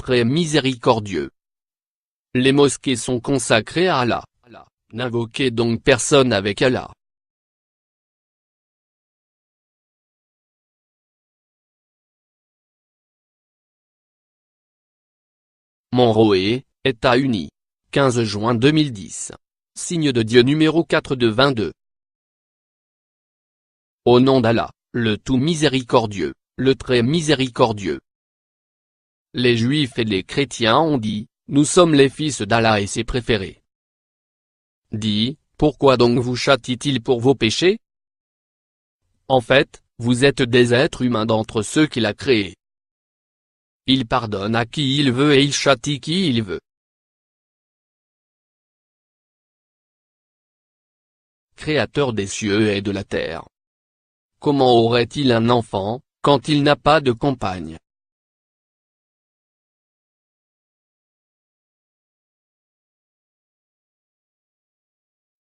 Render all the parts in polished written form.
très miséricordieux. Les mosquées sont consacrées à Allah. N'invoquez donc personne avec Allah. Monroe, États-Unis. 15 juin 2010. Signe de Dieu numéro 4 de 22. Au nom d'Allah, le tout miséricordieux, le très miséricordieux. Les Juifs et les chrétiens ont dit, nous sommes les fils d'Allah et ses préférés. Dit, pourquoi donc vous châtie-t-il pour vos péchés? En fait, vous êtes des êtres humains d'entre ceux qu'il a créés. Il pardonne à qui il veut et il châtie qui il veut. Créateur des cieux et de la terre. Comment aurait-il un enfant, quand il n'a pas de compagne?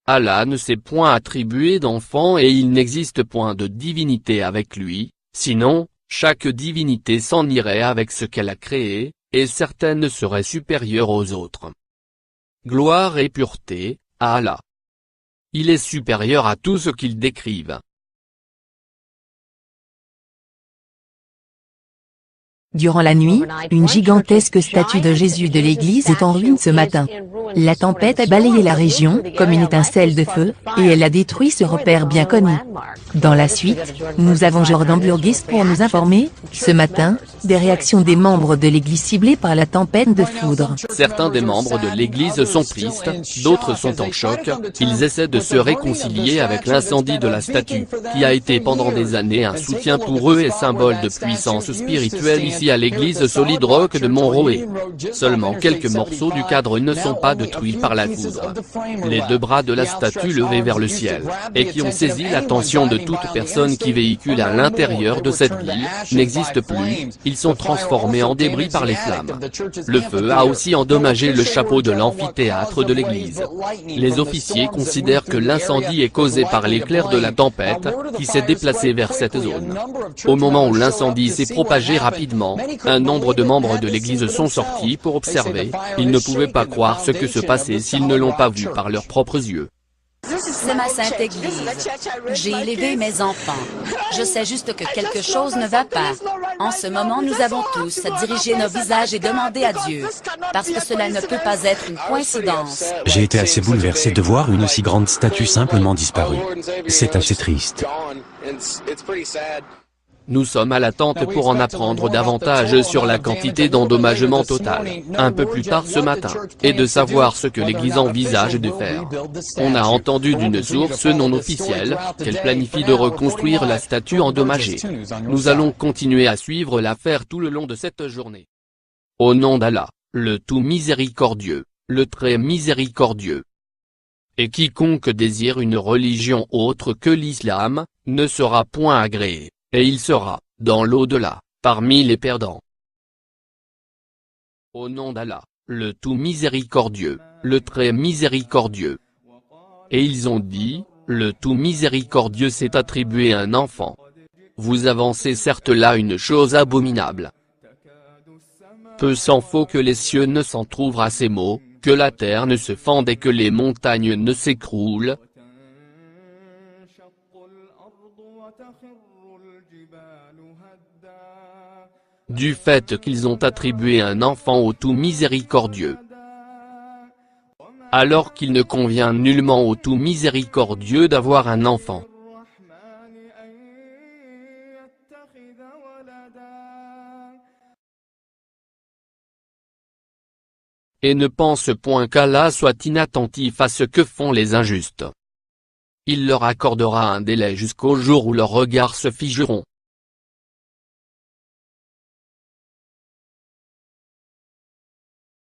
Allah ne s'est point attribué d'enfant et il n'existe point de divinité avec lui, sinon, chaque divinité s'en irait avec ce qu'elle a créé, et certaines seraient supérieures aux autres. Gloire et pureté, à Allah. Il est supérieur à tout ce qu'ils décrivent. Durant la nuit, une gigantesque statue de Jésus de l'église est en ruine ce matin. La tempête a balayé la région, comme une étincelle de feu, et elle a détruit ce repère bien connu. Dans la suite, nous avons Jordan Burgess pour nous informer, ce matin, des réactions des membres de l'église ciblés par la tempête de foudre. Certains des membres de l'église sont tristes, d'autres sont en choc, ils essaient de se réconcilier avec l'incendie de la statue, qui a été pendant des années un soutien pour eux et symbole de puissance spirituelle ici à l'église Solid Rock de Monroe. Seulement quelques morceaux du cadre ne sont pas détruits par la foudre. Les deux bras de la statue levés vers le ciel, et qui ont saisi l'attention de toute personne qui véhicule à l'intérieur de cette ville, n'existent plus, ils sont transformés en débris par les flammes. Le feu a aussi endommagé le chapeau de l'amphithéâtre de l'église. Les officiers considèrent que l'incendie est causé par l'éclair de la tempête, qui s'est déplacé vers cette zone. Au moment où l'incendie s'est propagé rapidement, un nombre de membres de l'église sont sortis pour observer, ils ne pouvaient pas croire ce que se passait s'ils ne l'ont pas vu par leurs propres yeux. C'est ma sainte église. J'ai élevé mes enfants. Je sais juste que quelque chose ne va pas. En ce moment, nous avons tous à diriger nos visages et demander à Dieu. Parce que cela ne peut pas être une coïncidence. J'ai été assez bouleversé de voir une aussi grande statue simplement disparue. C'est assez triste. Nous sommes à l'attente pour en apprendre davantage sur la quantité d'endommagement total, un peu plus tard ce matin, et de savoir ce que l'Église envisage de faire. On a entendu d'une source non officielle, qu'elle planifie de reconstruire la statue endommagée. Nous allons continuer à suivre l'affaire tout le long de cette journée. Au nom d'Allah, le tout miséricordieux, le très miséricordieux. Et quiconque désire une religion autre que l'islam, ne sera point agréé. Et il sera, dans l'au-delà, parmi les perdants. Au nom d'Allah, le tout miséricordieux, le très miséricordieux. Et ils ont dit, le tout miséricordieux s'est attribué un enfant. Vous avancez certes là une chose abominable. Peu s'en faut que les cieux ne s'entr'ouvrent à ces mots, que la terre ne se fende et que les montagnes ne s'écroulent. Du fait qu'ils ont attribué un enfant au tout miséricordieux. Alors qu'il ne convient nullement au tout miséricordieux d'avoir un enfant. Et ne pense point qu'Allah soit inattentif à ce que font les injustes. Il leur accordera un délai jusqu'au jour où leurs regards se figeront.